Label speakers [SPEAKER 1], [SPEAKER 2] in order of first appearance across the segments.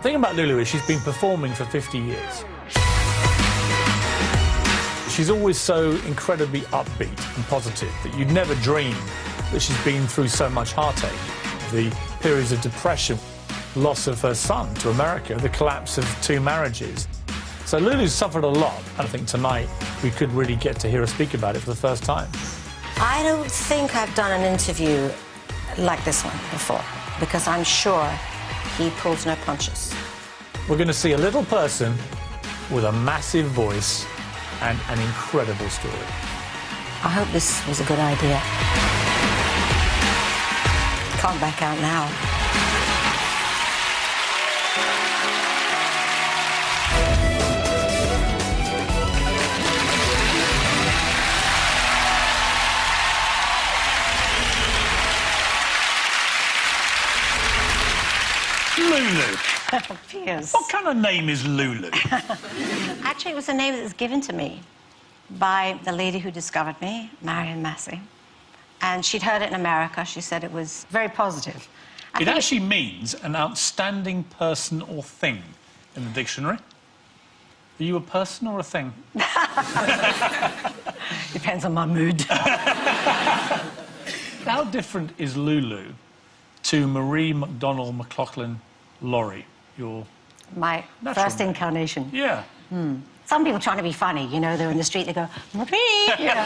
[SPEAKER 1] The thing about Lulu is she's been performing for 50 years. She's always so incredibly upbeat and positive that you'd never dream that she's been through so much heartache. The periods of depression, loss of her son to America, the collapse of 2 marriages. So Lulu's suffered a lot, and I think tonight we could really get to hear her speak about it for the first time.
[SPEAKER 2] I don't think I've done an interview like this one before, because I'm sure he pulls no punches.
[SPEAKER 1] We're going to see a little person with a massive voice and an incredible story.
[SPEAKER 2] I hope this was a good idea. Can't back out now.
[SPEAKER 1] Lulu.
[SPEAKER 2] Piers.
[SPEAKER 1] What kind of name is Lulu?
[SPEAKER 2] Actually, it was a name that was given to me by the lady who discovered me, Marion Massey. And she'd heard it in America. She said it was very positive.
[SPEAKER 1] It actually means an outstanding person or thing in the dictionary. Are you a person or a thing?
[SPEAKER 2] Depends on my mood.
[SPEAKER 1] How different is Lulu to Marie McDonald McLaughlin Laurie, your
[SPEAKER 2] My
[SPEAKER 1] natural
[SPEAKER 2] first
[SPEAKER 1] name?
[SPEAKER 2] incarnation.
[SPEAKER 1] Yeah.
[SPEAKER 2] Some people trying to be funny, you know, they're in the street, they go, Marie, you know.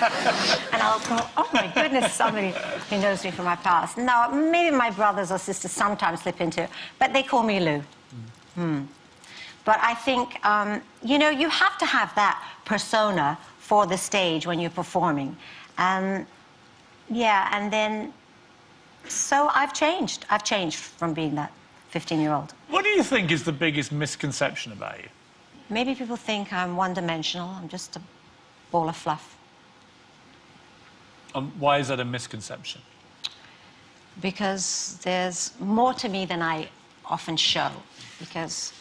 [SPEAKER 2] And I'll go, oh, my goodness, somebody who knows me from my past. Now, maybe my brothers or sisters sometimes slip into it, but they call me Lou. But I think, you know, you have to have that persona for the stage when you're performing. Yeah, and then, so I've changed. I've changed from being that 15-year-old.
[SPEAKER 1] What do you think is the biggest misconception about you?
[SPEAKER 2] Maybe people think I'm one-dimensional. I'm just a ball of fluff.
[SPEAKER 1] Why is that a misconception?
[SPEAKER 2] Because there's more to me than I often show. Because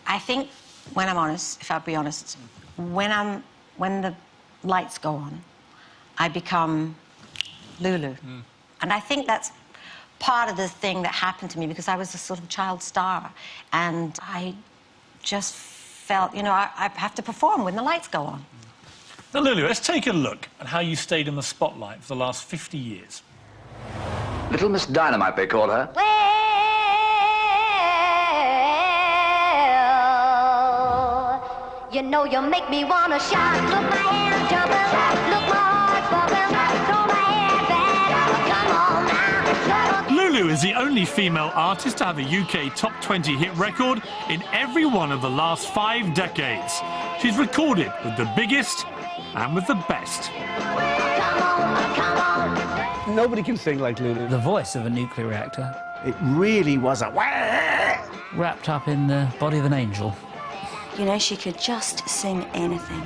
[SPEAKER 2] I think, when I'm honest, if I'll be honest, when the lights go on, I become Lulu. And I think that's part of the thing that happened to me, because I was a sort of child star, and I just felt, you know, I have to perform when the lights go on.
[SPEAKER 1] Now, Lulu, let's take a look at how you stayed in the spotlight for the last 50 years.
[SPEAKER 3] Little Miss Dynamite, they call her.
[SPEAKER 4] Well, you know you make me wanna shout. Look, my hands jumping, look, my heart bumping, throw my head back, come on now.
[SPEAKER 1] Lulu is the only female artist to have a UK top 20 hit record in every one of the last 5 decades. She's recorded with the biggest and with the best.
[SPEAKER 4] Come on.
[SPEAKER 5] Nobody can sing like Lulu.
[SPEAKER 6] The voice of a nuclear reactor,
[SPEAKER 5] It really was a...
[SPEAKER 6] wrapped up in the body of an angel.
[SPEAKER 7] You know, she could just sing anything.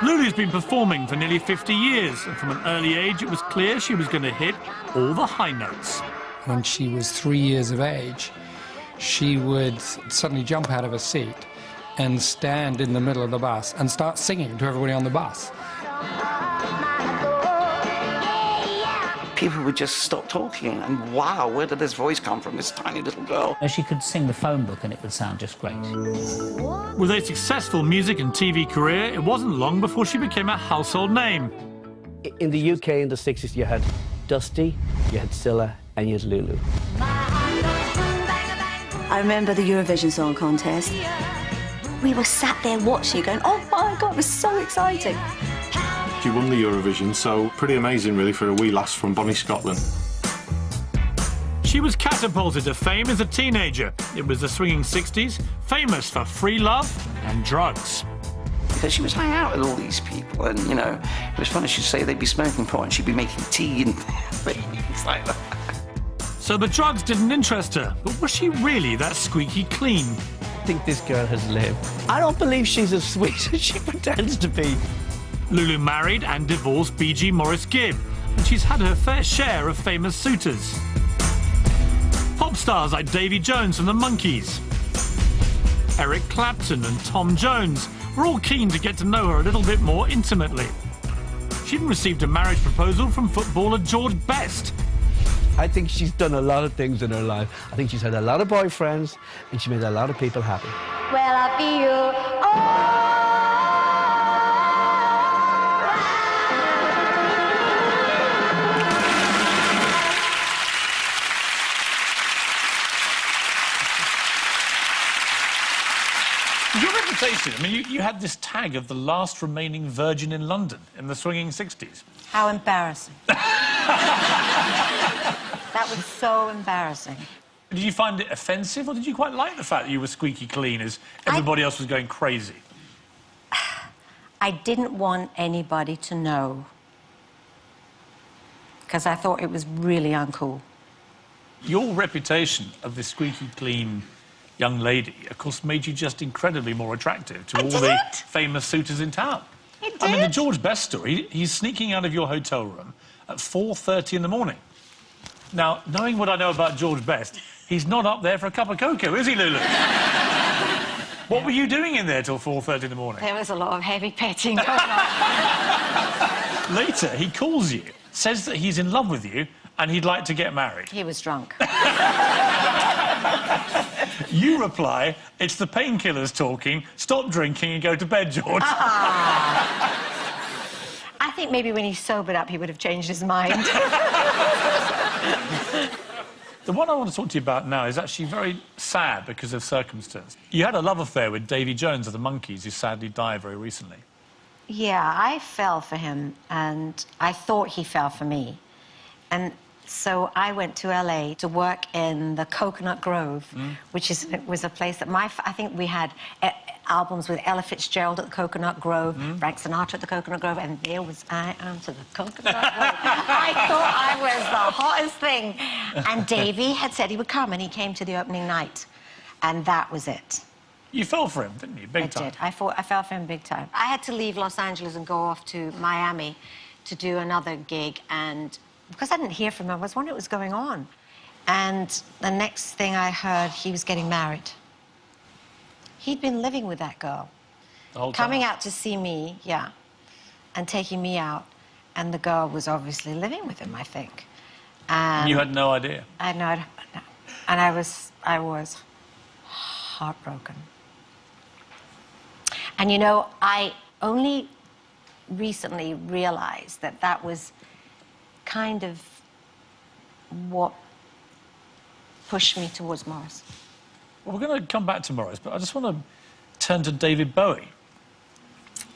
[SPEAKER 1] Lulu's been performing for nearly 50 years, and from an early age it was clear she was going to hit all the high notes.
[SPEAKER 8] When she was 3 years of age, she would suddenly jump out of her seat and stand in the middle of the bus and start singing to everybody on the bus.
[SPEAKER 3] People would just stop talking, and wow, where did this voice come from, this tiny little girl?
[SPEAKER 6] She could sing the phone book and it would sound just great.
[SPEAKER 1] With a successful music and TV career, it wasn't long before she became a household name.
[SPEAKER 5] In the UK in the 60s, you had Dusty, you had Scylla, and you had Lulu.
[SPEAKER 7] I remember the Eurovision Song Contest. We were sat there watching, going, oh my God, it was so exciting.
[SPEAKER 9] She won the Eurovision, so pretty amazing, really, for a wee lass from Bonnie, Scotland.
[SPEAKER 1] She was catapulted to fame as a teenager. It was the swinging 60s, famous for free love and drugs.
[SPEAKER 3] Because she was hanging out with all these people, and, you know, it was funny, she'd say they'd be smoking pot, and she'd be making tea and things like that.
[SPEAKER 1] So the drugs didn't interest her, but was she really that squeaky clean?
[SPEAKER 5] I think this girl has lived. I don't believe she's as sweet as she pretends to be.
[SPEAKER 1] Lulu married and divorced B.G. Morris Gibb, and she's had her fair share of famous suitors. Pop stars like Davy Jones from the Monkees, Eric Clapton and Tom Jones were all keen to get to know her a little bit more intimately. She even received a marriage proposal from footballer George Best.
[SPEAKER 5] I think she's done a lot of things in her life. I think she's had a lot of boyfriends, and she made a lot of people happy.
[SPEAKER 4] Well, I feel
[SPEAKER 1] Your reputation, I mean, you had this tag of the last remaining virgin in London in the swinging 60s.
[SPEAKER 2] How embarrassing. That was so embarrassing.
[SPEAKER 1] Did you find it offensive, or did you quite like the fact that you were squeaky clean as everybody else was going crazy?
[SPEAKER 2] I didn't want anybody to know, because I thought it was really uncool.
[SPEAKER 1] Your reputation of the squeaky clean young lady, of course, made you just incredibly more attractive to all the famous suitors in town.
[SPEAKER 2] It did.
[SPEAKER 1] I mean, the George Best story, he's sneaking out of your hotel room at 4:30 in the morning. Now, knowing what I know about George Best, he's not up there for a cup of cocoa, is he, Lulu? What were you doing in there till 4:30 in the morning?
[SPEAKER 2] There was a lot of heavy petting going on.
[SPEAKER 1] Later, he calls you, says that he's in love with you, and he'd like to get married.
[SPEAKER 2] He was drunk.
[SPEAKER 1] You reply, it's the painkillers talking, stop drinking and go to bed, George.
[SPEAKER 2] I think maybe when he sobered up, he would have changed his mind.
[SPEAKER 1] The one I want to talk to you about now is actually very sad because of circumstance. You had a love affair with Davy Jones of the Monkees, who sadly died very recently.
[SPEAKER 2] Yeah, I fell for him, and I thought he fell for me. And so I went to LA to work in the Coconut Grove, which was a place that I think we had albums with Ella Fitzgerald at the Coconut Grove, Frank Sinatra at the Coconut Grove, and there was I to the Coconut Grove. I thought I was the hottest thing. And Davy had said he would come, and he came to the opening night, and that was it.
[SPEAKER 1] You fell for him, didn't you? Big time.
[SPEAKER 2] I did. I fell for him big time. I had to leave Los Angeles and go off to Miami to do another gig, and because I didn't hear from him, I was wondering what was going on. And the next thing I heard, he was getting married. He'd been living with that girl.
[SPEAKER 1] The whole time?
[SPEAKER 2] Coming out to see me, yeah, and taking me out. And the girl was obviously living with him, I think. And
[SPEAKER 1] you had no idea?
[SPEAKER 2] I had no idea. No. And I was heartbroken. And, you know, I only recently realized that that was kind of what pushed me towards Morris.
[SPEAKER 1] Well, we're going to come back to Morris, but I just want to turn to David Bowie.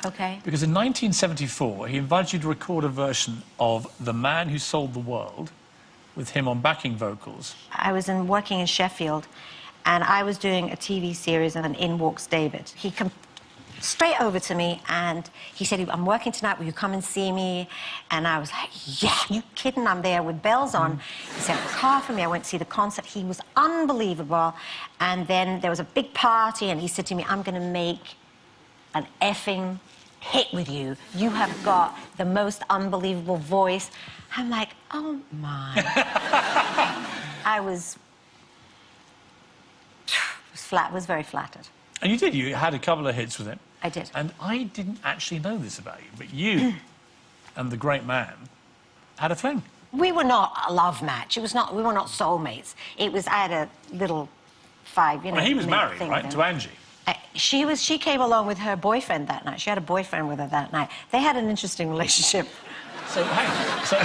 [SPEAKER 2] Okay.
[SPEAKER 1] Because in 1974, he invited you to record a version of The Man Who Sold the World with him on backing vocals.
[SPEAKER 2] I was working in Sheffield, and I was doing a TV series, and in walks David. He came straight over to me, and he said, I'm working tonight, will you come and see me? And I was like, yeah, you kidding? I'm there with bells on. He sent a car for me. I went to see the concert. He was unbelievable. And then there was a big party, and he said to me, I'm going to make an effing hit with you. You have got the most unbelievable voice. I'm like, oh, my. I was very flattered.
[SPEAKER 1] And you did. You had a couple of hits with him.
[SPEAKER 2] I did.
[SPEAKER 1] And I didn't actually know this about you, but you and the great man had a fling.
[SPEAKER 2] We were not a love match. It was not. We were not soulmates. It was. I had a little 5, you know.
[SPEAKER 1] Well, he was married,
[SPEAKER 2] thing
[SPEAKER 1] right,
[SPEAKER 2] with him.
[SPEAKER 1] to Angie.
[SPEAKER 2] She came along with her boyfriend that night. She had a boyfriend with her that night. They had an interesting relationship.
[SPEAKER 1] So hang on. So,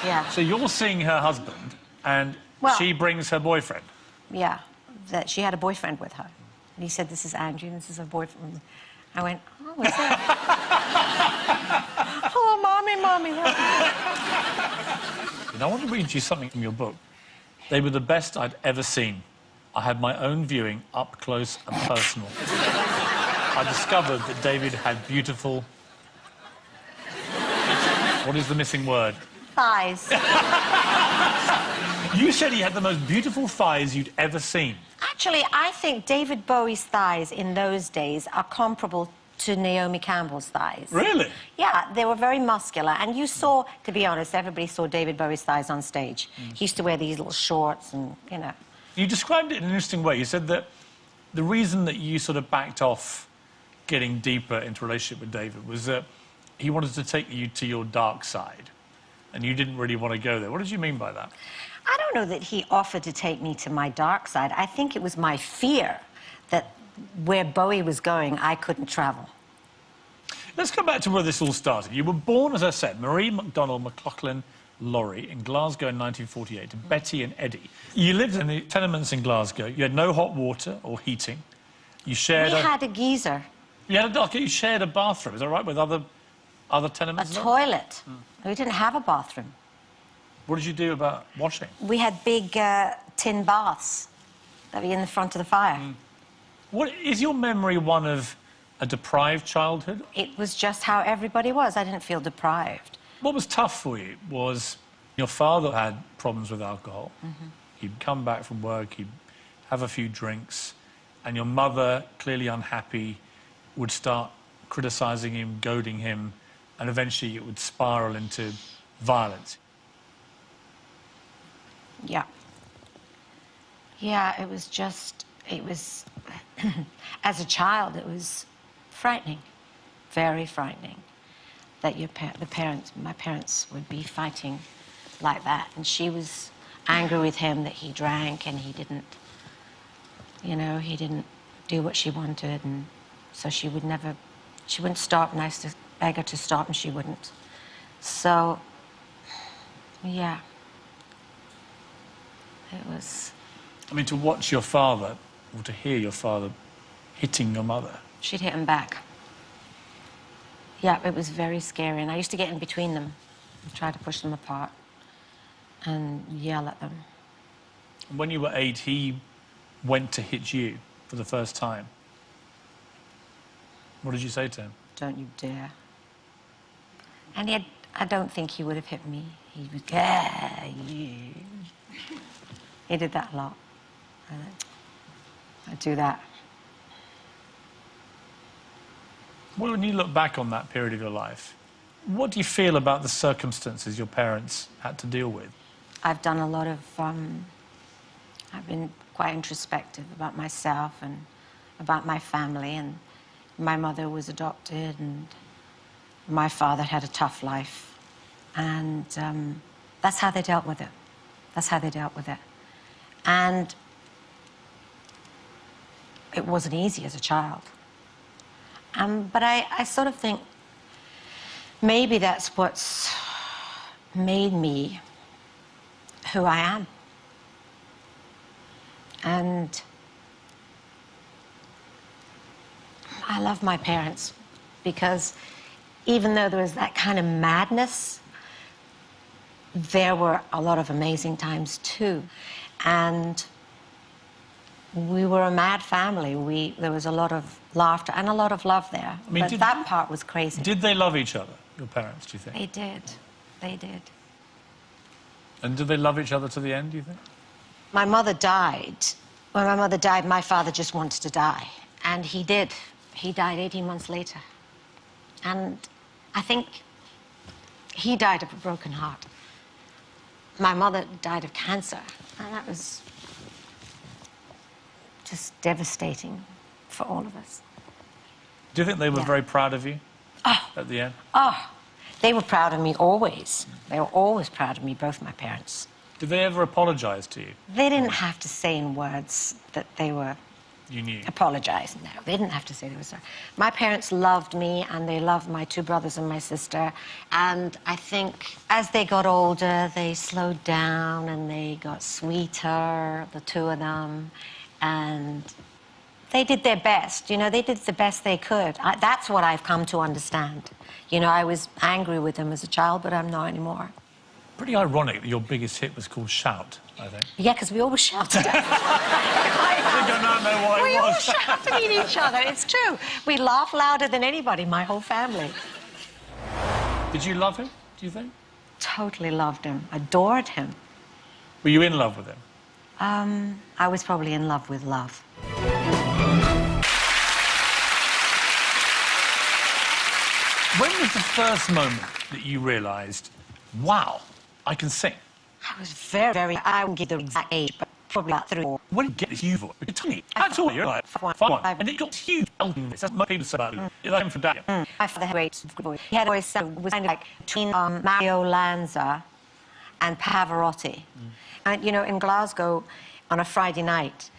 [SPEAKER 2] yeah.
[SPEAKER 1] So you're seeing her husband, and she brings her boyfriend.
[SPEAKER 2] Yeah, that she had a boyfriend with her. And he said, this is Angie, and this is her boyfriend. I went, oh, what's that? Oh, mommy.
[SPEAKER 1] And I want to read you something from your book. They were the best I'd ever seen. I had my own viewing up close and personal. I discovered that David had beautiful... What is the missing word?
[SPEAKER 2] Thighs.
[SPEAKER 1] You said he had the most beautiful thighs you'd ever seen.
[SPEAKER 2] Actually, I think David Bowie's thighs in those days are comparable to Naomi Campbell's thighs.
[SPEAKER 1] Really?
[SPEAKER 2] Yeah, they were very muscular. And you saw, to be honest, everybody saw David Bowie's thighs on stage. He used to wear these little shorts and, you know.
[SPEAKER 1] You described it in an interesting way. You said that the reason that you sort of backed off getting deeper into a relationship with David was that he wanted to take you to your dark side. and you didn't really want to go there. What did you mean by that?
[SPEAKER 2] I don't know that he offered to take me to my dark side. I think it was my fear that where Bowie was going, I couldn't travel.
[SPEAKER 1] Let's come back to where this all started. You were born, as I said, Marie MacDonald McLaughlin Laurie in Glasgow in 1948 to Betty and Eddie. You lived in the tenements in Glasgow. You had no hot water or heating. You shared
[SPEAKER 2] We had a geyser.
[SPEAKER 1] You had a you shared a bathroom, is that right, with other tenements?
[SPEAKER 2] A toilet. We didn't have a bathroom.
[SPEAKER 1] What did you do about washing?
[SPEAKER 2] We had big tin baths that were in the front of the fire.
[SPEAKER 1] What is your memory one of a deprived childhood?
[SPEAKER 2] It was just how everybody was. I didn't feel deprived.
[SPEAKER 1] What was tough for you was your father had problems with alcohol. He'd come back from work, he'd have a few drinks, and your mother, clearly unhappy, would start criticising him, goading him, and eventually it would spiral into violence.
[SPEAKER 2] Yeah. Yeah, it was just, it was, as a child, it was frightening, very frightening, that my parents would be fighting like that. And she was angry with him that he drank and he didn't, you know, he didn't do what she wanted, and so she wouldn't stop, and I used to beg her to stop, and she wouldn't. So, yeah. It was...
[SPEAKER 1] I mean, to watch your father, or to hear your father hitting your mother.
[SPEAKER 2] She'd hit him back. Yeah, it was very scary, and I used to get in between them and try to push them apart and yell at them.
[SPEAKER 1] And when you were 8, he went to hit you for the first time. What did you say to him?
[SPEAKER 2] Don't you dare. And I don't think he would have hit me. He was, yeah, you. He did that a lot. I'd do that.
[SPEAKER 1] Well, when you look back on that period of your life, what do you feel about the circumstances your parents had to deal with?
[SPEAKER 2] I've done a lot of... I've been quite introspective about myself and about my family, and my mother was adopted, and my father had a tough life, and that's how they dealt with it. That's how they dealt with it. And it wasn't easy as a child. But I sort of think maybe that's what's made me who I am. And I love my parents because even though there was that kind of madness, there were a lot of amazing times too. And we were a mad family. There was a lot of laughter and a lot of love there. I mean, but that part was crazy.
[SPEAKER 1] Did they love each other, your parents, do you think?
[SPEAKER 2] They did. They did.
[SPEAKER 1] And did they love each other to the end, do you think?
[SPEAKER 2] My mother died. When my mother died, my father just wanted to die. And he did. He died 18 months later. And I think he died of a broken heart. My mother died of cancer, and that was just devastating for all of us.
[SPEAKER 1] Do you think they were very proud of you at the end?
[SPEAKER 2] Oh, they were proud of me always. They were always proud of me, both my parents.
[SPEAKER 1] Did they ever apologise to you?
[SPEAKER 2] They didn't have to say in words that they were...
[SPEAKER 1] You knew?
[SPEAKER 2] Apologise, no. They didn't have to say they were sorry. My parents loved me, and they loved my 2 brothers and my sister. And I think as they got older, they slowed down and they got sweeter, the 2 of them. And they did their best, you know, they did the best they could. That's what I've come to understand. You know, I was angry with them as a child, but I'm not anymore.
[SPEAKER 1] Pretty ironic that your biggest hit was called Shout, I think.
[SPEAKER 2] Yeah, because we always shouted at
[SPEAKER 1] I think I now know what it was.
[SPEAKER 2] We always shouted at each other, it's true. We laugh louder than anybody, my whole family.
[SPEAKER 1] Did you love him, do you think?
[SPEAKER 2] Totally loved him, adored him.
[SPEAKER 1] Were you in love with him?
[SPEAKER 2] I was probably in love with love.
[SPEAKER 1] When was the first moment that you realised, wow, I can sing?
[SPEAKER 2] I was very, I won't give the exact age, but probably about 3 or
[SPEAKER 1] When you get this huge voice, you're tiny. That's all you're like 5'1", and it got huge elbow. That's what people say about it. You're like him for that.
[SPEAKER 2] My father had a great voice. He had a voice that was kind of like between Mario Lanza and Pavarotti. And, you know, in Glasgow, on a Friday night,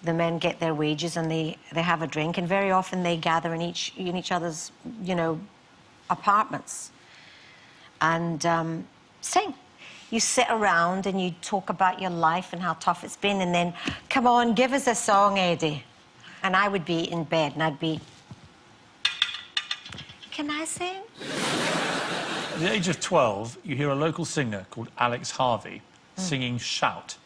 [SPEAKER 2] the men get their wages and they have a drink, and very often they gather in each other's, you know, apartments and sing. You sit around and you talk about your life and how tough it's been, and then, come on, give us a song, Eddie. And I would be in bed and I'd be, can I sing?
[SPEAKER 1] At the age of 12, you hear a local singer called Alex Harvey singing Shout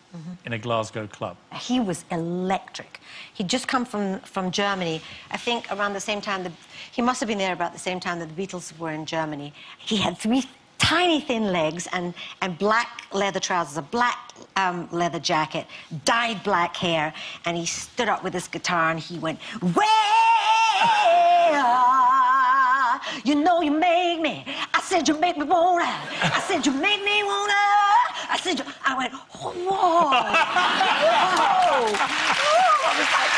[SPEAKER 1] in a Glasgow club.
[SPEAKER 2] He was electric. He'd just come from Germany. I think around the same time, he must have been there about the same time that the Beatles were in Germany. He had 3 tiny thin legs and black leather trousers, a black leather jacket, dyed black hair, and he stood up with his guitar and he went, well, you know you make me. I said you make me wanna. I said you make me wanna. I said you... I went, oh, whoa. Whoa. I was like,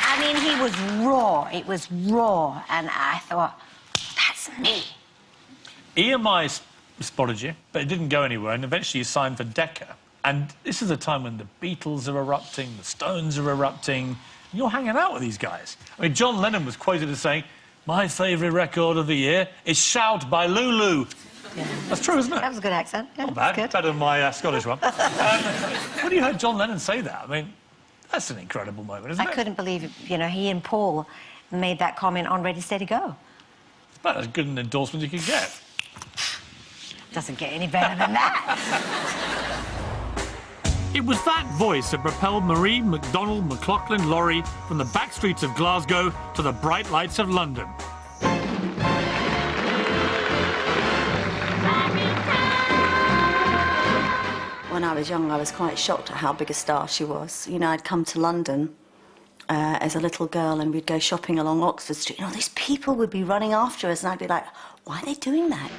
[SPEAKER 2] I mean, he was raw. It was raw. And I thought, that's me.
[SPEAKER 1] EMI spotted you, but it didn't go anywhere, and eventually you signed for Decca. And this is a time when the Beatles are erupting, the Stones are erupting, and you're hanging out with these guys. I mean, John Lennon was quoted as saying, my favourite record of the year is Shout by Lulu.
[SPEAKER 2] Yeah.
[SPEAKER 1] That's true, isn't it?
[SPEAKER 2] That was a good accent. Yeah,
[SPEAKER 1] Not bad.
[SPEAKER 2] good.
[SPEAKER 1] Better than my Scottish one. When you heard John Lennon say that, I mean, that's an incredible moment, isn't it?
[SPEAKER 2] I couldn't believe it. You know, he and Paul made that comment on Ready, Steady, Go.
[SPEAKER 1] It's about as good an endorsement you could get.
[SPEAKER 2] Doesn't get any better than that.
[SPEAKER 1] It was that voice that propelled Marie McDonald McLaughlin Laurie from the back streets of Glasgow to the bright lights of London.
[SPEAKER 7] When I was young, I was quite shocked at how big a star she was. You know, I'd come to London as a little girl and we'd go shopping along Oxford Street, and all these people would be running after us, and I'd be like, why are they doing that?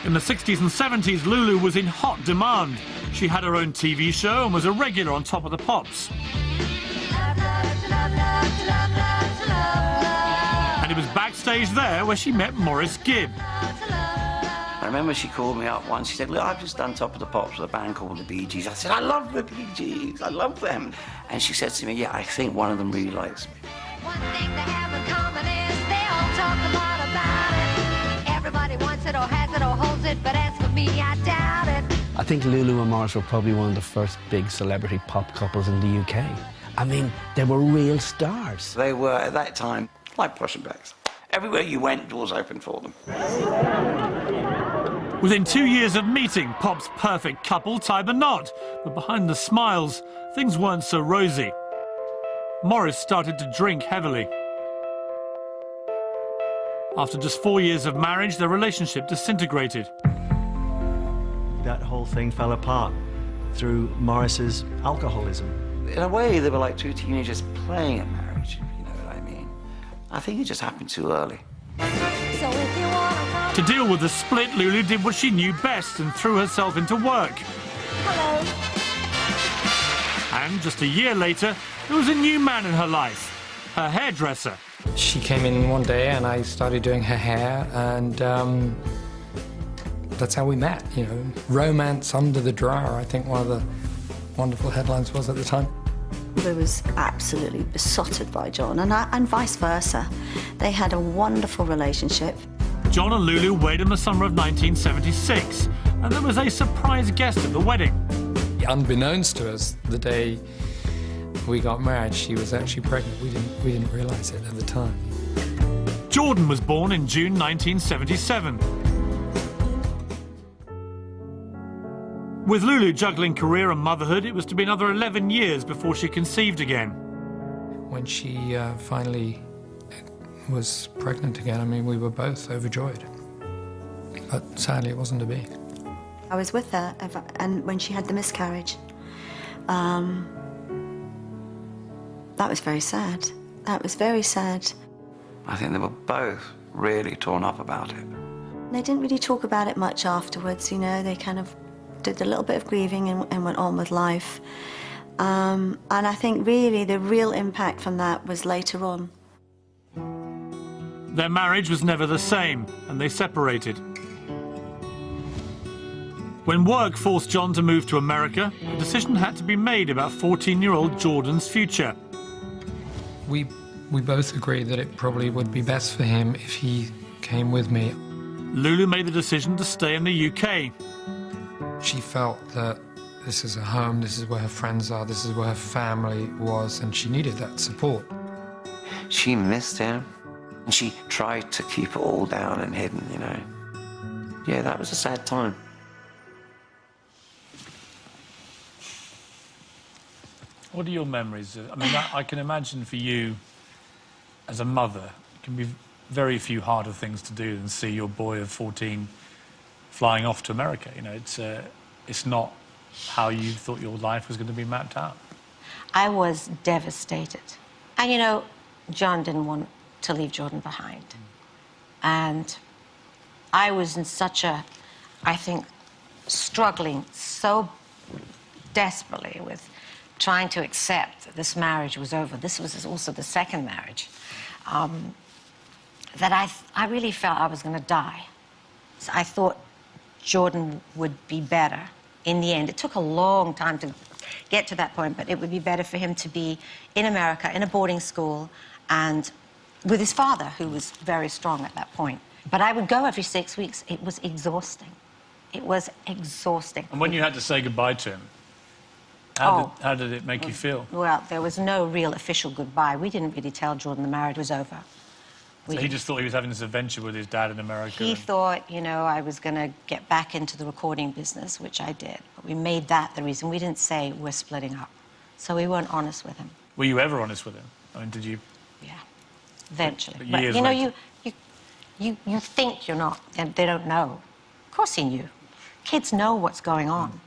[SPEAKER 1] In the 60s and 70s, Lulu was in hot demand. She had her own TV show and was a regular on Top of the Pops. And it was backstage there where she met Maurice Gibb.
[SPEAKER 3] I remember she called me up once. She said, look, I've just done Top of the Pops with a band called the Bee Gees. I said, I love the Bee Gees. I love them. And she said to me, yeah, I think one of them really likes me.
[SPEAKER 4] One thing they have in common is they all talk a lot about it. Everybody wants it or has it or holds it, but as for me, I doubt it.
[SPEAKER 5] I think Lulu and Maurice were probably one of the first big celebrity pop couples in the UK. I mean, they were real stars.
[SPEAKER 3] They were, at that time, like Prussian bags. Everywhere you went, doors opened for them.
[SPEAKER 1] Within 2 years of meeting, pop's perfect couple tied the knot. But behind the smiles, things weren't so rosy. Maurice started to drink heavily. After just 4 years of marriage, their relationship disintegrated.
[SPEAKER 10] That whole thing fell apart through Maurice's alcoholism.
[SPEAKER 3] In a way, they were like 2 teenagers playing at marriage, if you know what I mean. I think it just happened too early.
[SPEAKER 4] So if you wanna
[SPEAKER 1] To deal with the split, Lulu did what she knew best and threw herself into work.
[SPEAKER 4] Hello.
[SPEAKER 1] And just a year later, there was a new man in her life, her hairdresser.
[SPEAKER 8] She came in one day and I started doing her hair, and that's how we met, you know. Romance under the dryer, I think one of the wonderful headlines was at the time.
[SPEAKER 7] I was absolutely besotted by John, and vice versa. They had a wonderful relationship.
[SPEAKER 1] John and Lulu wed in the summer of 1976, and there was a surprise guest at the wedding.
[SPEAKER 8] Unbeknownst to us, the day we got married, she was actually pregnant. We didn't realise it at the time.
[SPEAKER 1] Jordan was born in June 1977. With Lulu juggling career and motherhood, it was to be another 11 years before she conceived again.
[SPEAKER 8] When she finally was pregnant again, I mean, we were both overjoyed. But sadly, it wasn't to be.
[SPEAKER 7] I was with her, and when she had the miscarriage, that was very sad. That was very sad.
[SPEAKER 3] I think they were both really torn up about it.
[SPEAKER 7] They didn't really talk about it much afterwards, you know. They kind of did a little bit of grieving and went on with life. And I think really the real impact from that was later on.
[SPEAKER 1] Their marriage was never the same, and they separated. When work forced John to move to America, a decision had to be made about 14-year-old Jordan's future.
[SPEAKER 8] We both agreed that it probably would be best for him if he came with me.
[SPEAKER 1] Lulu made the decision to stay in the UK.
[SPEAKER 8] She felt that this is her home, this is where her friends are, this is where her family was, and she needed that support.
[SPEAKER 3] She missed him, and she tried to keep it all down and hidden, you know. Yeah, that was a sad time.
[SPEAKER 1] What are your memories of, I mean, I can imagine for you, as a mother, it can be very few harder things to do than see your boy of 14 flying off to America. You know, it's not how you thought your life was going to be mapped out.
[SPEAKER 2] I was devastated. And, you know, John didn't want to leave Jordan behind. And I was in such a, I think, struggling so desperately with trying to accept that this marriage was over. This was also the second marriage. That I really felt I was going to die. So I thought Jordan would be better in the end. It took a long time to get to that point, but it would be better for him to be in America, in a boarding school, and with his father, who was very strong at that point. But I would go every 6 weeks. It was exhausting. It was exhausting. And
[SPEAKER 1] when you had to say goodbye to him, how did it make you feel?
[SPEAKER 2] Well, there was no real official goodbye. We didn't really tell Jordan the marriage was over.
[SPEAKER 1] So he just thought he was having this adventure with his dad in America?
[SPEAKER 2] He thought, you know, I was going to get back into the recording business, which I did. But we made that the reason. We didn't say we're splitting up. So we weren't honest with him.
[SPEAKER 1] Were you ever honest with him? I mean, did you?
[SPEAKER 2] Yeah, eventually.
[SPEAKER 1] But
[SPEAKER 2] you know, you think you're not, and they don't know. Of course he knew. Kids know what's going on.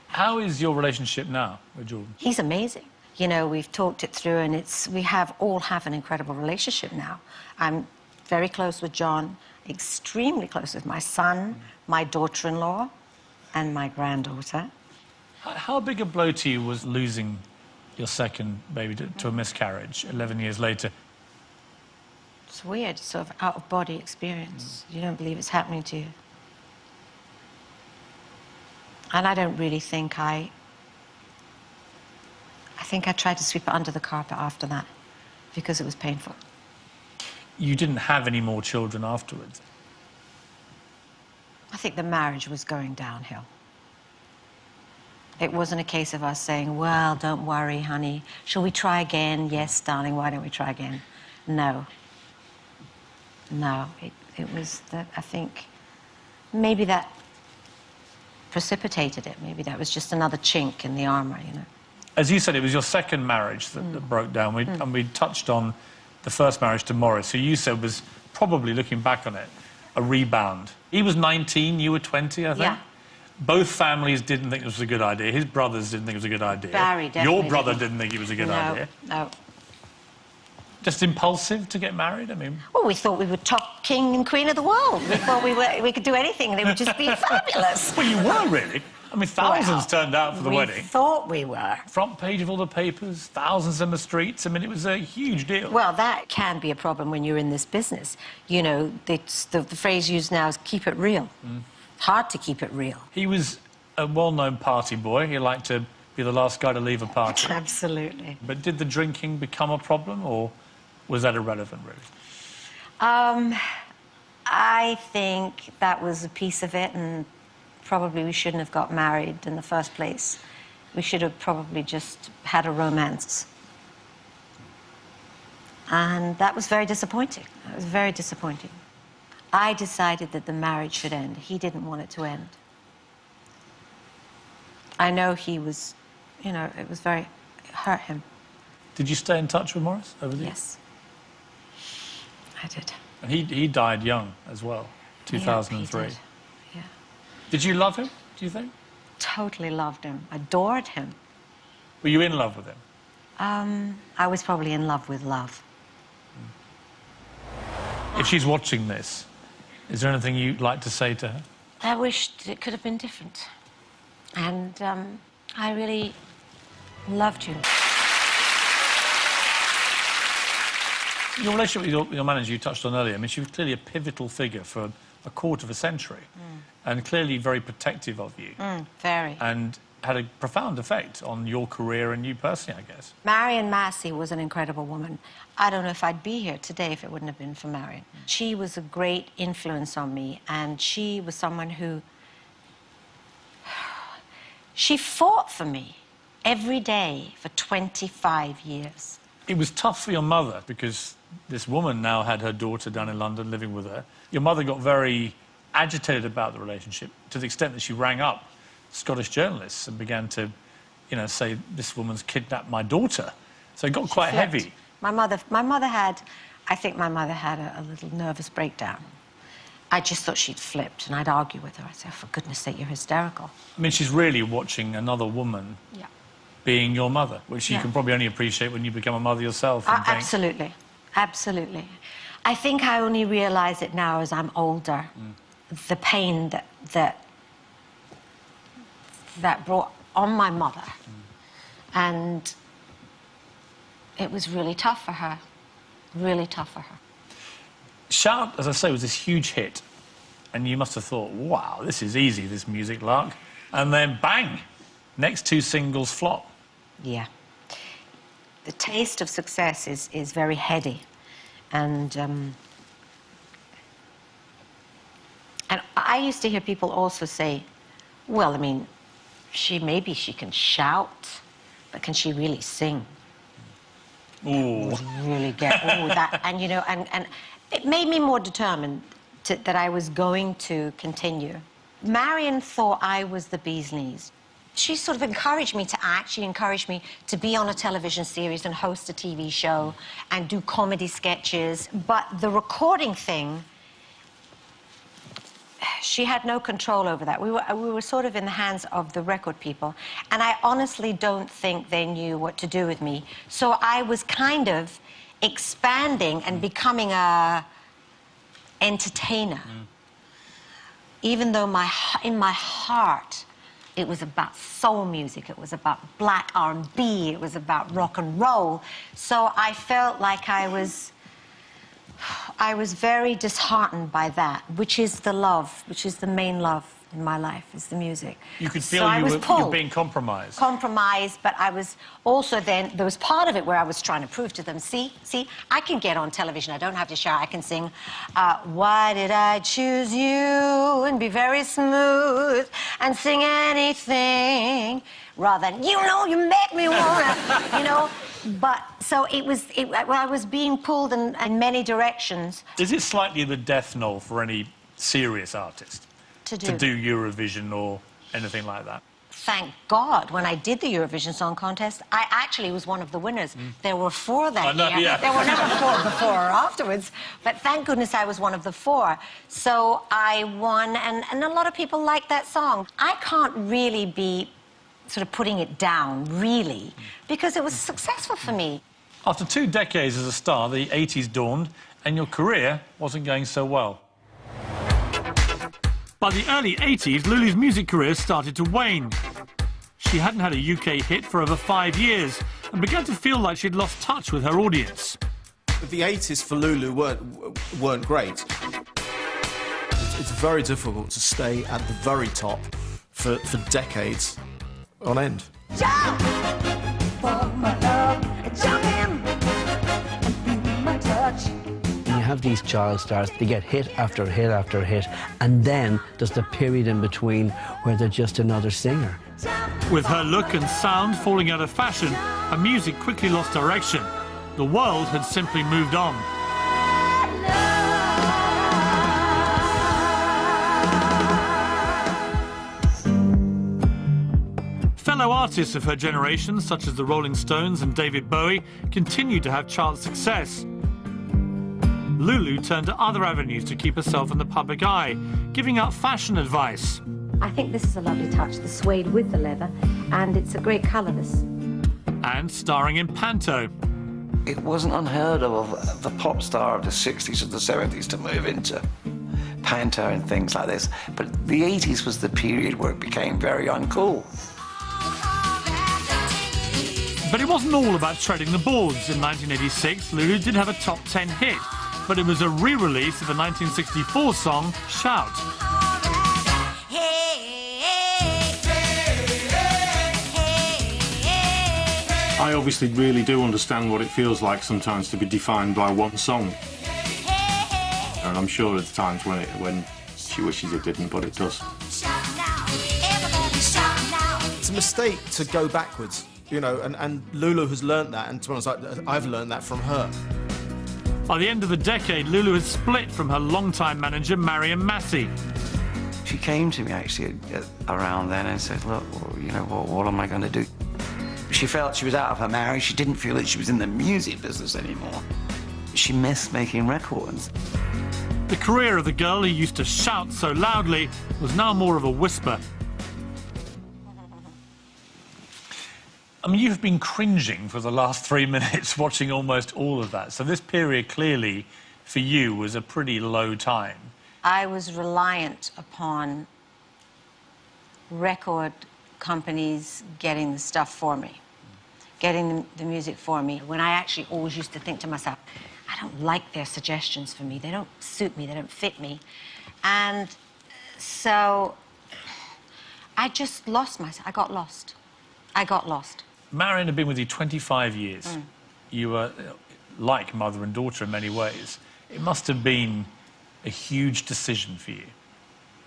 [SPEAKER 1] How is your relationship now with Jordan?
[SPEAKER 2] He's amazing. You know, we've talked it through, and we all have an incredible relationship now. I'm very close with John, extremely close with my son, my daughter-in-law, and my granddaughter.
[SPEAKER 1] How big a blow to you was losing your second baby to a miscarriage 11 years later?
[SPEAKER 2] It's weird, sort of out-of-body experience. You don't believe it's happening to you. And I don't really think I think I tried to sweep it under the carpet after that because it was painful.
[SPEAKER 1] You didn't have any more children afterwards?
[SPEAKER 2] I think the marriage was going downhill. It wasn't a case of us saying, well, don't worry, honey. Shall we try again? Yes, darling, why don't we try again? No. No, it was that, I think, maybe that precipitated it. Maybe that was just another chink in the armour, you know.
[SPEAKER 1] As you said, it was your second marriage that broke down. And we touched on the first marriage to Morris, who you said was probably, looking back on it, a rebound. He was 19, you were 20, I think?
[SPEAKER 2] Yeah.
[SPEAKER 1] Both families didn't think it was a good idea. His brothers didn't think it was a good idea.
[SPEAKER 2] Barry definitely
[SPEAKER 1] Your brother didn't think it was a good idea.
[SPEAKER 2] No.
[SPEAKER 1] Just impulsive to get married? I mean...
[SPEAKER 2] Well, we thought we were top king and queen of the world. We thought we could do anything and it would just be fabulous.
[SPEAKER 1] Well, you were, really. I mean, thousands turned out for the wedding.
[SPEAKER 2] We thought we were.
[SPEAKER 1] Front page of all the papers, thousands in the streets. I mean, it was a huge deal.
[SPEAKER 2] Well, that can be a problem when you're in this business. You know, the phrase used now is keep it real. Hard to keep it real.
[SPEAKER 1] He was a well-known party boy. He liked to be the last guy to leave a party.
[SPEAKER 2] Absolutely.
[SPEAKER 1] But did the drinking become a problem, or was that irrelevant, really?
[SPEAKER 2] I think that was a piece of it, and probably we shouldn't have got married in the first place. We should have probably just had a romance. And that was very disappointing. That was very disappointing. I decided that the marriage should end. He didn't want it to end. I know he was, you know, it hurt him.
[SPEAKER 1] Did you stay in touch with Morris over the years?
[SPEAKER 2] Yes, I did.
[SPEAKER 1] And he died young as well, 2003.
[SPEAKER 2] Yeah, he did. Yeah.
[SPEAKER 1] Did you love him, do you think?
[SPEAKER 2] Totally loved him, adored him.
[SPEAKER 1] Were you in love with him?
[SPEAKER 2] I was probably in love with love.
[SPEAKER 1] If she's watching this, Is there anything you'd like to say to her?
[SPEAKER 2] I wished it could have been different. And I really loved you.
[SPEAKER 1] Your relationship with your manager you touched on earlier, I mean, she was clearly a pivotal figure for a quarter of a century and clearly very protective of you.
[SPEAKER 2] Very.
[SPEAKER 1] And had a profound effect on your career and you personally, I guess.
[SPEAKER 2] Marion Massey was an incredible woman. I don't know if I'd be here today if it wouldn't have been for Marion. She was a great influence on me, and she was someone who... She fought for me every day for 25 years.
[SPEAKER 1] It was tough for your mother because this woman now had her daughter down in London living with her. Your mother got very agitated about the relationship to the extent that she rang up Scottish journalists and began to, you know, say, this woman's kidnapped my daughter. So it got quite heavy.
[SPEAKER 2] My mother had, I think my mother had a little nervous breakdown. I just thought she'd flipped, and I'd argue with her. I'd say, oh, for goodness sake, you're hysterical.
[SPEAKER 1] I mean, she's really watching another woman being your mother, which you can probably only appreciate when you become a mother yourself. And
[SPEAKER 2] absolutely. Absolutely. I think I only realise it now as I'm older, the pain that brought on my mother. And it was really tough for her. Really tough for her.
[SPEAKER 1] Shout, as I say, was this huge hit. And you must have thought, wow, this is easy, this music lark. And then, bang, next two singles flop.
[SPEAKER 2] Yeah. The taste of success is very heady. And I used to hear people also say, well, I mean, maybe she can shout, but can she really sing?
[SPEAKER 1] Ooh.
[SPEAKER 2] Really get that, and you know, and it made me more determined that I was going to continue. Marion thought I was the bee's knees. She sort of encouraged me to act. She encouraged me to be on a television series and host a TV show and do comedy sketches. But the recording thing, she had no control over that. We were sort of in the hands of the record people. And I honestly don't think they knew what to do with me. So I was kind of expanding and becoming a entertainer. Even though in my heart, it was about soul music, it was about black R&B, it was about rock and roll. So I felt like I was very disheartened by that, which is the love, which is the main love in my life, is the music.
[SPEAKER 1] You could feel you were being compromised.
[SPEAKER 2] Compromised, but I was also then, there was part of it where I was trying to prove to them, see, I can get on television, I don't have to shout, I can sing, why did I choose you, and be very smooth, and sing anything, rather than, you know, you make me wanna, you know. But, so I was being pulled in many directions.
[SPEAKER 1] Is it slightly the death knell for any serious artist? To do Eurovision or anything like that?
[SPEAKER 2] Thank God, when I did the Eurovision Song Contest, I actually was one of the winners. There were 4 that year.
[SPEAKER 1] Yeah.
[SPEAKER 2] There were never 4 before or afterwards, but thank goodness I was one of the 4. So I won, and a lot of people like that song. I can't really be sort of putting it down, really, because it was successful for me.
[SPEAKER 1] After 2 decades as a star, the 80s dawned, and your career wasn't going so well. By the early 80s, Lulu's music career started to wane. She hadn't had a UK hit for over 5 years and began to feel like she'd lost touch with her audience.
[SPEAKER 11] But the 80s for Lulu weren't great. It's very difficult to stay at the very top for decades on end.
[SPEAKER 4] Jump for my love, jump in and feel my touch.
[SPEAKER 5] You have these child stars, they get hit after hit after hit, and then there's the period in between where they're just another singer.
[SPEAKER 1] With her look and sound falling out of fashion, her music quickly lost direction. The world had simply moved on. Fellow artists of her generation, such as the Rolling Stones and David Bowie, continued to have chart success. Lulu turned to other avenues to keep herself in the public eye, giving out fashion advice.
[SPEAKER 2] I think this is a lovely touch, the suede with the leather, and it's a great colour, this.
[SPEAKER 1] And starring in panto.
[SPEAKER 3] It wasn't unheard of the pop star of the 60s and the 70s to move into panto and things like this. But the 80s was the period where it became very uncool.
[SPEAKER 1] But it wasn't all about treading the boards. In 1986, Lulu did have a top 10 hit, but it was a re-release of a 1964 song, Shout.
[SPEAKER 9] I obviously really do understand what it feels like sometimes to be defined by one song. And I'm sure at the times when she wishes it didn't, but it does.
[SPEAKER 11] It's a mistake to go backwards, you know, and Lulu has learnt that, and to be honest, I've learnt that from her.
[SPEAKER 1] By the end of the decade, Lulu had split from her longtime manager, Marion Massey.
[SPEAKER 3] She came to me, actually, around then and said, look, well, you know, what am I going to do? She felt she was out of her marriage. She didn't feel that she was in the music business anymore. She missed making records.
[SPEAKER 1] The career of the girl who used to shout so loudly was now more of a whisper. I mean, you've been cringing for the last 3 minutes watching almost all of that. So this period clearly, for you, was a pretty low time.
[SPEAKER 2] I was reliant upon record companies getting the stuff for me, getting the music for me. When I actually always used to think to myself, I don't like their suggestions for me. They don't suit me. They don't fit me. And so I just lost myself. I got lost. I got lost.
[SPEAKER 1] Marion had been with you 25 years. You were like mother and daughter in many ways. It must have been a huge decision for you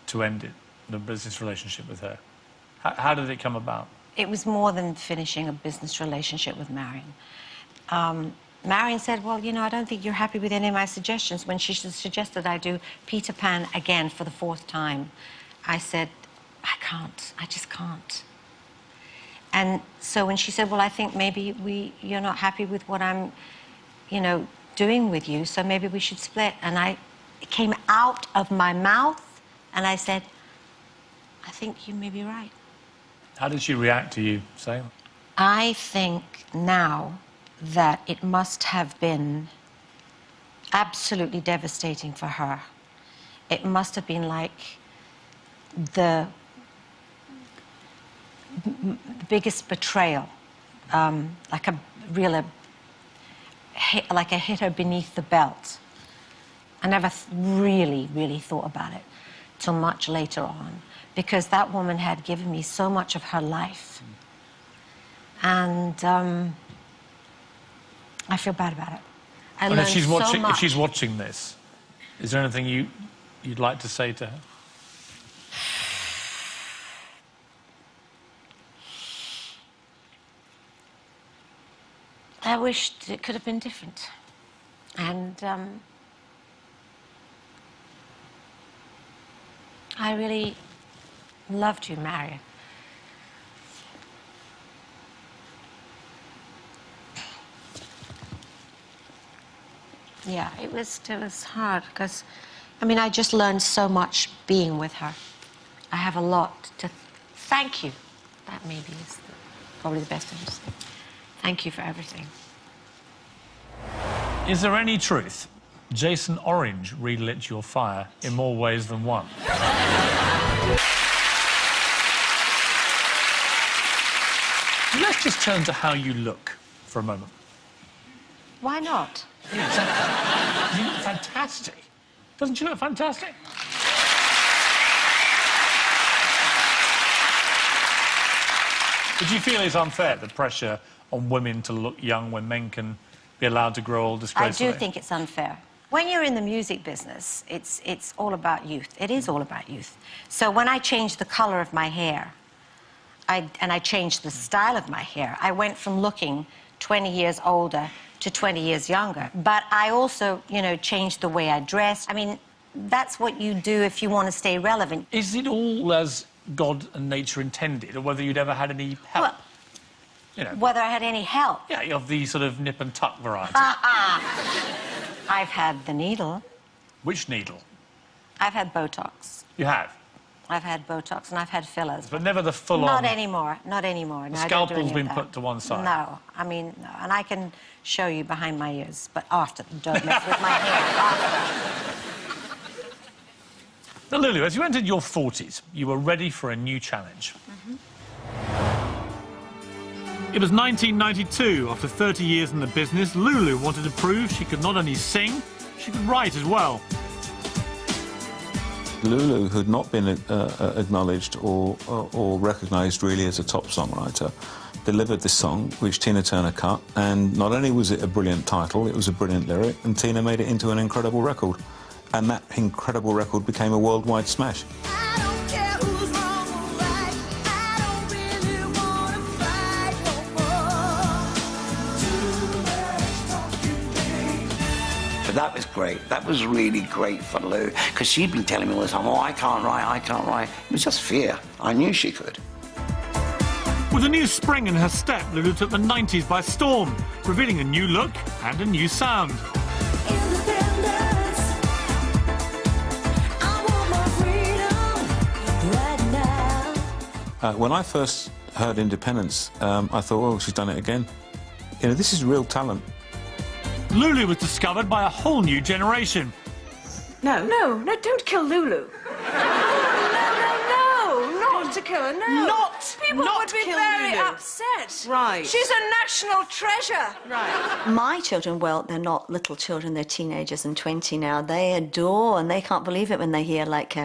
[SPEAKER 1] to end it, the business relationship with her. How did it come about?
[SPEAKER 2] It was more than finishing a business relationship with Marion. Marion said, well, you know, I don't think you're happy with any of my suggestions. When she suggested I do Peter Pan again for the 4th time, I said, I can't. I just can't. And so when she said, well, I think maybe you're not happy with what I'm, you know, doing with you, so maybe we should split. And it came out of my mouth, and I said, I think you may be right.
[SPEAKER 1] How did she react to you saying that?
[SPEAKER 2] I think now that it must have been absolutely devastating for her. It must have been like the biggest betrayal, like a hit her beneath the belt. I never really thought about it till much later on, because that woman had given me so much of her life. And I feel bad about it. I learned so much.
[SPEAKER 1] If she's watching this, is there anything you'd like to say to her?
[SPEAKER 2] I wished it could have been different. And I really loved you, Marion. Yeah, it was hard because, I mean, I just learned so much being with her. I have a lot to thank you. That maybe is probably the best thing to say. Thank you for everything.
[SPEAKER 1] Is there any truth Jason Orange relit your fire in more ways than one? Let's just turn to how you look for a moment.
[SPEAKER 2] Why not?
[SPEAKER 1] Yeah, exactly. You look fantastic. Doesn't she look fantastic? But do you feel it's unfair, the pressure on women to look young when men can be allowed to grow old disgracefully?
[SPEAKER 2] I do think it's unfair. When you're in the music business, it's all about youth. It is all about youth. So when I changed the color of my hair, and I changed the style of my hair, I went from looking 20 years older to 20 years younger. But I also, you know, changed the way I dressed. I mean, that's what you do if you want to stay relevant.
[SPEAKER 1] Is it all as God and nature intended, or whether you'd ever had any help?
[SPEAKER 2] Well,
[SPEAKER 1] you know,
[SPEAKER 2] whether I had any help?
[SPEAKER 1] Yeah, of the sort of nip and tuck variety.
[SPEAKER 2] I've had the needle.
[SPEAKER 1] Which needle?
[SPEAKER 2] I've had Botox.
[SPEAKER 1] You have?
[SPEAKER 2] I've had Botox and I've had fillers.
[SPEAKER 1] But never the full-on...
[SPEAKER 2] Not anymore, not anymore.
[SPEAKER 1] The
[SPEAKER 2] no, I don't do
[SPEAKER 1] scalpel's
[SPEAKER 2] any of
[SPEAKER 1] been
[SPEAKER 2] that.
[SPEAKER 1] put to one side?
[SPEAKER 2] No, I mean, no. And I can show you behind my ears, but after. Don't mess with my hair. After.
[SPEAKER 1] Now, Lulu, as you entered your 40s, you were ready for a new challenge. It was 1992. After 30 years in the business, Lulu wanted to prove she could not only sing, she could write as well.
[SPEAKER 12] Lulu had not been acknowledged or recognised really as a top songwriter, delivered this song, which Tina Turner cut, and not only was it a brilliant title, it was a brilliant lyric, and Tina made it into an incredible record. And that incredible record became a worldwide smash.
[SPEAKER 3] But that was great. That was really great for Lou, because she'd been telling me all the time, oh, I can't write, I can't write. It was just fear. I knew she could.
[SPEAKER 1] With a new spring in her step, Lulu took the 90s by storm, revealing a new look and a new sound.
[SPEAKER 12] When I first heard Independence, I thought, oh, she's done it again. You know, this is real talent.
[SPEAKER 1] Lulu was discovered by a whole new generation.
[SPEAKER 13] No, don't kill Lulu. No, not to kill her, no. People would be very upset.
[SPEAKER 7] Right.
[SPEAKER 13] She's a national treasure.
[SPEAKER 7] Right. My children, well, they're not little children, they're teenagers and 20 now. They adore and they can't believe it when they hear, like,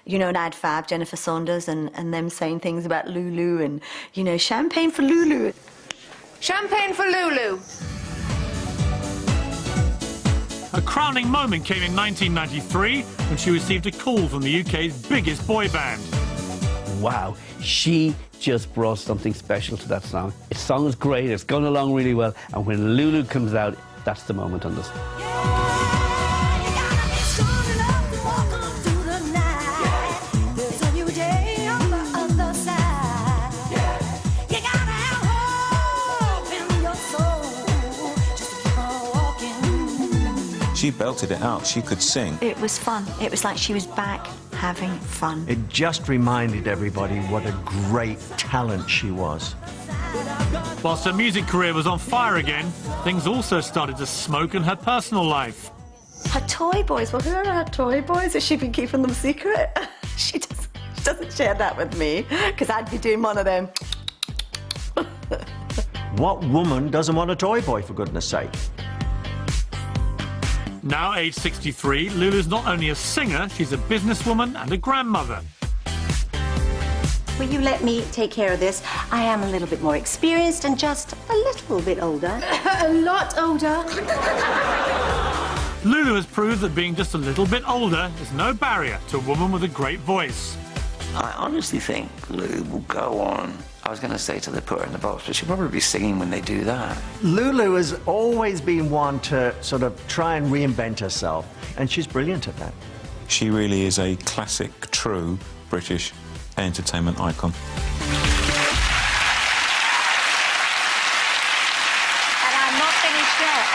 [SPEAKER 7] you know, an ad fab, Jennifer Saunders, and them saying things about Lulu and, you know, champagne for Lulu.
[SPEAKER 13] Champagne for Lulu.
[SPEAKER 1] A crowning moment came in 1993 when she received a call from the UK's biggest boy band.
[SPEAKER 5] Wow, she just brought something special to that song. The song is great, it's gone along really well, and when Lulu comes out, that's the moment on this.
[SPEAKER 12] She belted it out. She could sing.
[SPEAKER 7] It was fun. It was like she was back having fun.
[SPEAKER 10] It just reminded everybody what a great talent she was.
[SPEAKER 1] Whilst her music career was on fire again, things also started to smoke in her personal life.
[SPEAKER 7] Her toy boys, well, who are her toy boys? Has she been keeping them secret? She doesn't share that with me, because I'd be doing one of them.
[SPEAKER 10] What woman doesn't want a toy boy, for goodness sake?
[SPEAKER 1] Now aged 63, Lulu's not only a singer, she's a businesswoman and a grandmother.
[SPEAKER 2] Will you let me take care of this? I am a little bit more experienced and just a little bit older.
[SPEAKER 13] A lot older.
[SPEAKER 1] Lulu has proved that being just a little bit older is no barrier to a woman with a great voice.
[SPEAKER 3] I honestly think Lou will go on. I was going to say till they put her in the box, but she'll probably be singing when they do that.
[SPEAKER 10] Lulu has always been one to sort of try and reinvent herself, and she's brilliant at that.
[SPEAKER 12] She really is a classic, true British entertainment icon.
[SPEAKER 2] And I'm not finished yet.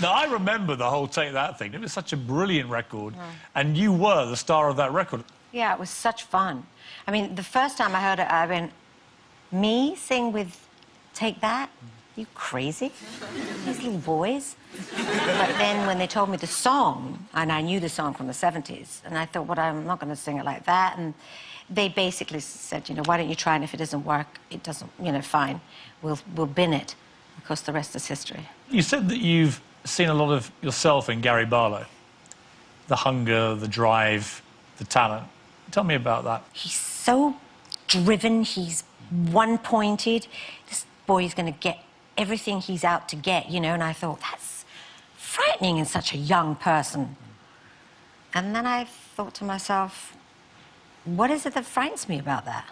[SPEAKER 1] Now, I remember the whole Take That thing. It was such a brilliant record, and you were the star of that record.
[SPEAKER 2] Yeah, it was such fun. I mean, the first time I heard it, I went, me sing with Take That? You crazy? These little boys? But then when they told me the song, and I knew the song from the 70s, and I thought, well, I'm not going to sing it like that. And they basically said, you know, why don't you try, and if it doesn't work, it doesn't, you know, fine. We'll bin it, because the rest is history.
[SPEAKER 1] You said that you've seen a lot of yourself in Gary Barlow. The hunger, the drive, the talent. Tell me about that.
[SPEAKER 2] He's so driven, he's one-pointed. This boy is going to get everything he's out to get, you know, and I thought, that's frightening in such a young person. And then I thought to myself, what is it that frightens me about that?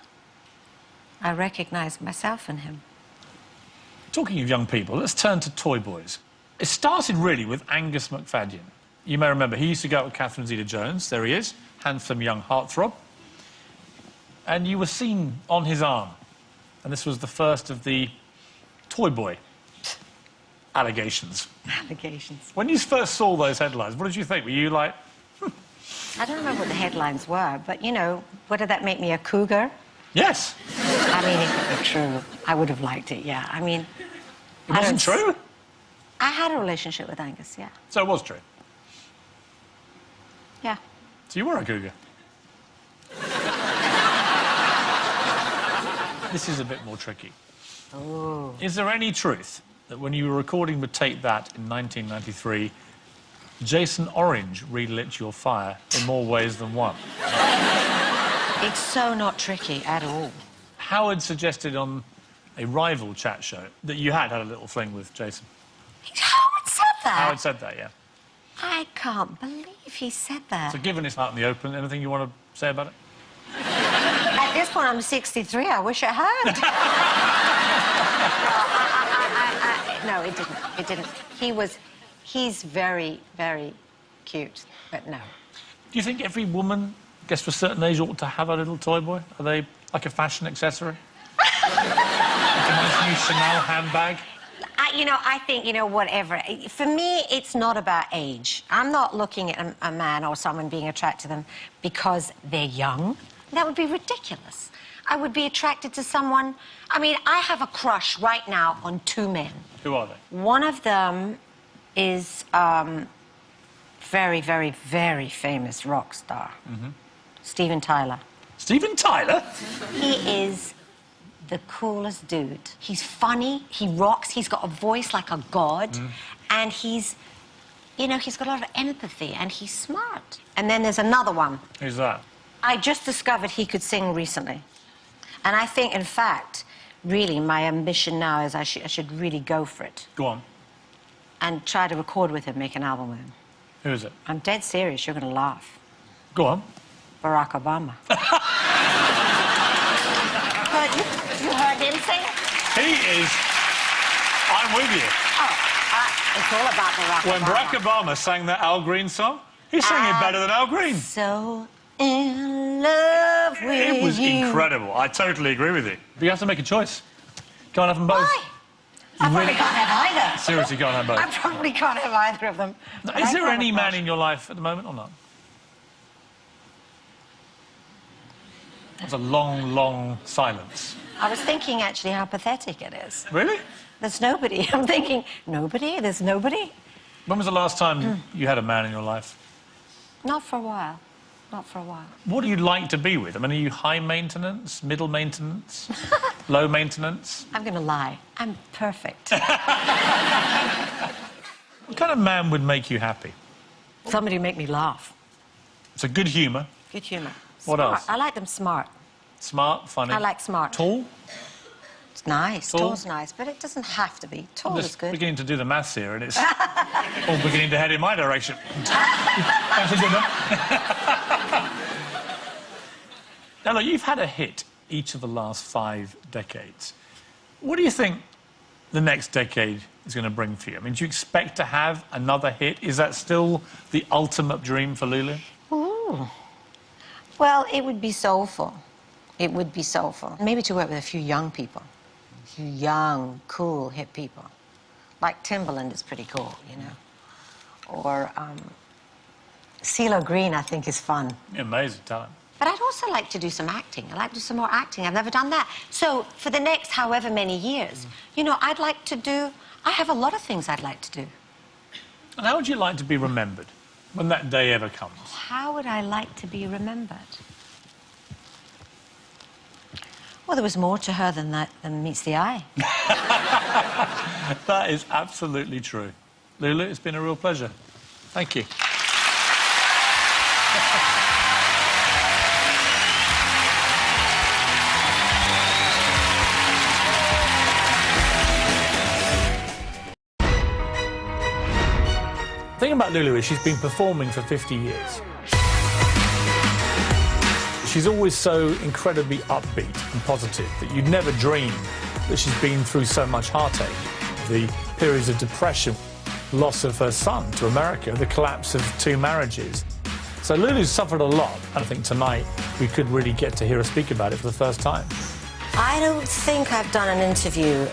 [SPEAKER 2] I recognise myself in him.
[SPEAKER 1] Talking of young people, let's turn to Toy Boys. It started really with Angus McFadden. You may remember, he used to go out with Catherine Zeta-Jones. There he is, handsome young heartthrob. And you were seen on his arm. And this was the first of the Toy Boy allegations.
[SPEAKER 2] Allegations.
[SPEAKER 1] When you first saw those headlines, what did you think? Were you like...
[SPEAKER 2] I don't remember what the headlines were, but, you know, what did that make me, a cougar?
[SPEAKER 1] Yes.
[SPEAKER 2] I mean, if it were true, I would have liked it, yeah. I mean...
[SPEAKER 1] It wasn't true?
[SPEAKER 2] I had a relationship with Angus, yeah.
[SPEAKER 1] So it was true?
[SPEAKER 2] Yeah.
[SPEAKER 1] So you were a cougar. This is a bit more tricky.
[SPEAKER 2] Oh.
[SPEAKER 1] Is there any truth that when you were recording with Take That in 1993, Jason Orange relit your fire in more ways than one?
[SPEAKER 2] It's so not tricky at all.
[SPEAKER 1] Howard suggested on a rival chat show that you had a little fling with Jason.
[SPEAKER 2] Howard said that?
[SPEAKER 1] Howard said that, yeah.
[SPEAKER 2] I can't believe he said that.
[SPEAKER 1] So given it's out in the open, anything you want to say about it?
[SPEAKER 2] At this point, I'm 63. I wish I had. No, it didn't. It didn't. He's very, very cute, but no.
[SPEAKER 1] Do you think every woman, I guess to a certain age, ought to have a little toy boy? Are they like a fashion accessory? Like a nice new Chanel handbag?
[SPEAKER 2] I think, whatever. For me, it's not about age. I'm not looking at a man or someone being attracted to them because they're young. That would be ridiculous. I would be attracted to someone... I mean, I have a crush right now on 2 men.
[SPEAKER 1] Who are they?
[SPEAKER 2] One of them is very, very, very famous rock star.
[SPEAKER 1] Mm-hmm.
[SPEAKER 2] Steven Tyler.
[SPEAKER 1] Steven Tyler?
[SPEAKER 2] He is the coolest dude. He's funny, he rocks, he's got a voice like a god, and he's got a lot of empathy, and he's smart. And then there's another one.
[SPEAKER 1] Who's that?
[SPEAKER 2] I just discovered he could sing recently. And I think, in fact, really, my ambition now is I should really go for it.
[SPEAKER 1] Go on.
[SPEAKER 2] And try to record with him, make an album with him.
[SPEAKER 1] Who is it?
[SPEAKER 2] I'm dead serious, you're going to laugh.
[SPEAKER 1] Go on.
[SPEAKER 2] Barack Obama. You heard him sing it?
[SPEAKER 1] He is... I'm with you.
[SPEAKER 2] Oh, it's all about Barack Obama.
[SPEAKER 1] When Barack Obama sang that Al Green song, he sang it better than Al Green.
[SPEAKER 2] So in love with
[SPEAKER 1] It was
[SPEAKER 2] you.
[SPEAKER 1] incredible. I totally agree with you. But you have to make a choice. Can't have them both.
[SPEAKER 2] Why? I probably can't have either.
[SPEAKER 1] Seriously, can't have both.
[SPEAKER 2] I probably can't have either of them.
[SPEAKER 1] Is there any man in your life at the moment or not? There's a long, long silence.
[SPEAKER 2] I was thinking, actually, how pathetic it is.
[SPEAKER 1] Really?
[SPEAKER 2] There's nobody. I'm thinking, nobody? There's nobody?
[SPEAKER 1] When was the last time you had a man in your life?
[SPEAKER 2] Not for a while. Not for a while.
[SPEAKER 1] What do you like to be with? I mean, are you high maintenance, middle maintenance, low maintenance?
[SPEAKER 2] I'm going to lie. I'm perfect.
[SPEAKER 1] What kind of man would make you happy?
[SPEAKER 2] Somebody who make me laugh.
[SPEAKER 1] So good humour.
[SPEAKER 2] Good humour.
[SPEAKER 1] What
[SPEAKER 2] Smart.
[SPEAKER 1] else?
[SPEAKER 2] I like them smart.
[SPEAKER 1] Smart, funny.
[SPEAKER 2] I like smart.
[SPEAKER 1] Tall?
[SPEAKER 2] It's nice.
[SPEAKER 1] Tall?
[SPEAKER 2] Tall's nice, but it doesn't have to be. Tall
[SPEAKER 1] I'm
[SPEAKER 2] is
[SPEAKER 1] just
[SPEAKER 2] good.
[SPEAKER 1] beginning to do the maths here, and it's all beginning to head in my direction. Thanks for dinner. Now, look, you've had a hit each of the last 5 decades. What do you think the next decade is going to bring for you? I mean, do you expect to have another hit? Is that still the ultimate dream for Lulu?
[SPEAKER 2] Ooh. Well, it would be soulful. It would be soulful. Maybe to work with a few young people. A few young, cool, hip people. Like Timbaland is pretty cool, you know. Or CeeLo Green, I think, is fun.
[SPEAKER 1] Amazing talent.
[SPEAKER 2] But I'd also like to do some acting. I'd like to do some more acting. I've never done that. So for the next however many years, I'd like to do... I have a lot of things I'd like to do.
[SPEAKER 1] And how would you like to be remembered when that day ever comes?
[SPEAKER 2] How would I like to be remembered? Well, there was more to her than meets the eye.
[SPEAKER 1] That is absolutely true. Lulu, it's been a real pleasure. Thank you. The thing about Lulu is she's been performing for 50 years. She's always so incredibly upbeat and positive that you'd never dream that she's been through so much heartache. The periods of depression, loss of her son to America, the collapse of 2 marriages. So Lulu's suffered a lot, and I think tonight we could really get to hear her speak about it for the first time.
[SPEAKER 2] I don't think I've done an interview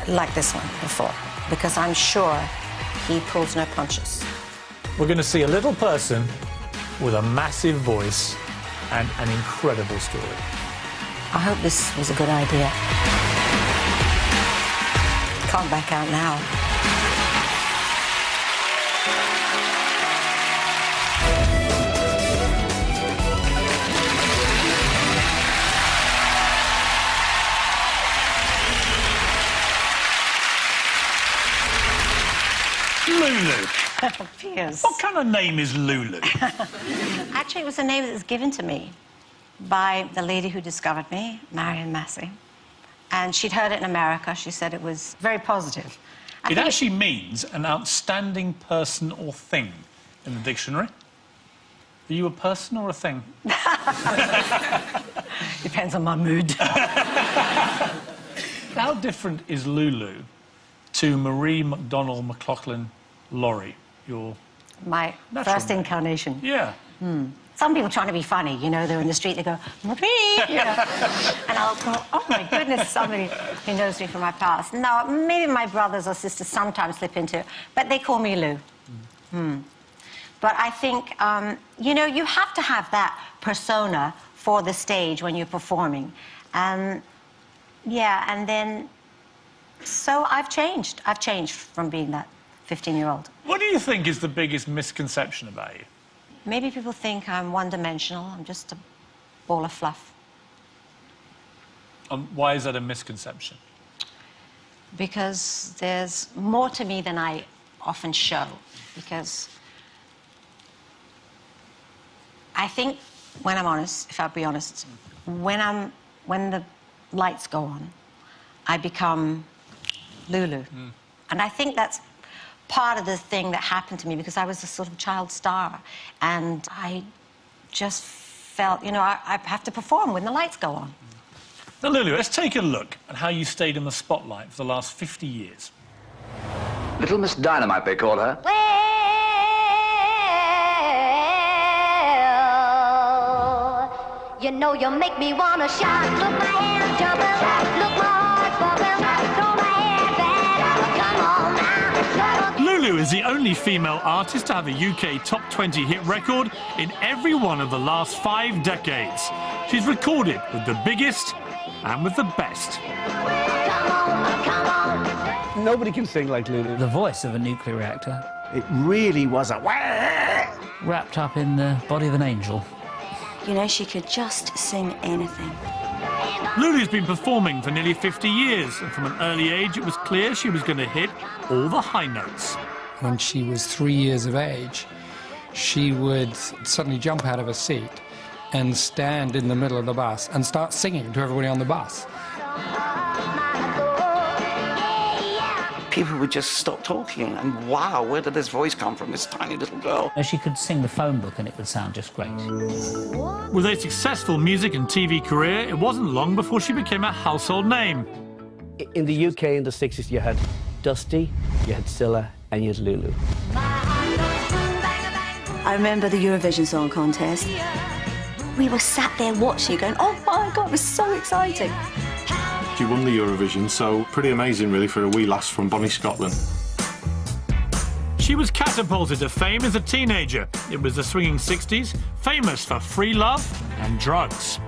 [SPEAKER 2] like this one before, because I'm sure he pulls no punches.
[SPEAKER 1] We're going to see a little person with a massive voice and an incredible story.
[SPEAKER 2] I hope this was a good idea. Can't back out now. Piers.
[SPEAKER 1] What kind of name is Lulu?
[SPEAKER 2] Actually, it was a name that was given to me by the lady who discovered me, Marion Massey. And she'd heard it in America. She said it was very positive.
[SPEAKER 1] It actually means an outstanding person or thing in the dictionary. Are you a person or a thing?
[SPEAKER 2] Depends on my mood.
[SPEAKER 1] How different is Lulu to Marie McDonald McLaughlin Laurie, your
[SPEAKER 2] My first
[SPEAKER 1] name?
[SPEAKER 2] incarnation.
[SPEAKER 1] Yeah.
[SPEAKER 2] Some people trying to be funny, you know, they're in the street, they go, Marie, you know. And I'll go, oh, my goodness, somebody who knows me from my past. No, maybe my brothers or sisters sometimes slip into it, but they call me Lou. But I think, you know, you have to have that persona for the stage when you're performing. Yeah, and then, so I've changed. I've changed from being that 15-year-old.
[SPEAKER 1] What do you think is the biggest misconception about you?
[SPEAKER 2] Maybe people think I'm one-dimensional. I'm just a ball of fluff.
[SPEAKER 1] Why is that a misconception?
[SPEAKER 2] Because there's more to me than I often show. Because I think, when I'm honest, if I'll be honest, when the lights go on, I become Lulu. And I think that's part of the thing that happened to me, because I was a sort of child star, and I just felt, you know, I have to perform when the lights go on.
[SPEAKER 1] Now, Lulu, let's take a look at how you stayed in the spotlight for the last 50 years.
[SPEAKER 14] Little Miss Dynamite, they call her.
[SPEAKER 4] Well, you know you make me wanna shout. Look, my hands jumping, look, my heart bumping, throw my hair back, come on now.
[SPEAKER 1] Lulu is the only female artist to have a UK top 20 hit record in every one of the last 5 decades. She's recorded with the biggest and with the best.
[SPEAKER 5] Nobody can sing like Lulu.
[SPEAKER 6] The voice of a nuclear reactor.
[SPEAKER 10] It really was a...
[SPEAKER 6] Wrapped up in the body of an angel.
[SPEAKER 7] You know, she could just sing anything.
[SPEAKER 1] Lulu's been performing for nearly 50 years, and from an early age it was clear she was going to hit all the high notes.
[SPEAKER 8] When she was 3 years of age, she would suddenly jump out of a seat and stand in the middle of the bus and start singing to everybody on the bus.
[SPEAKER 3] People would just stop talking, and wow, where did this voice come from, this tiny little girl?
[SPEAKER 6] She could sing the phone book and it would sound just great.
[SPEAKER 1] With a successful music and TV career, it wasn't long before she became a household name.
[SPEAKER 5] In the UK in the 60s, you had Dusty, you had Scylla, and you had Lulu.
[SPEAKER 7] I remember the Eurovision Song Contest. We were sat there watching, going, oh my God, it was so exciting.
[SPEAKER 9] She won the Eurovision, so pretty amazing, really, for a wee lass from Bonnie, Scotland.
[SPEAKER 1] She was catapulted to fame as a teenager. It was the swinging 60s, famous for free love and drugs.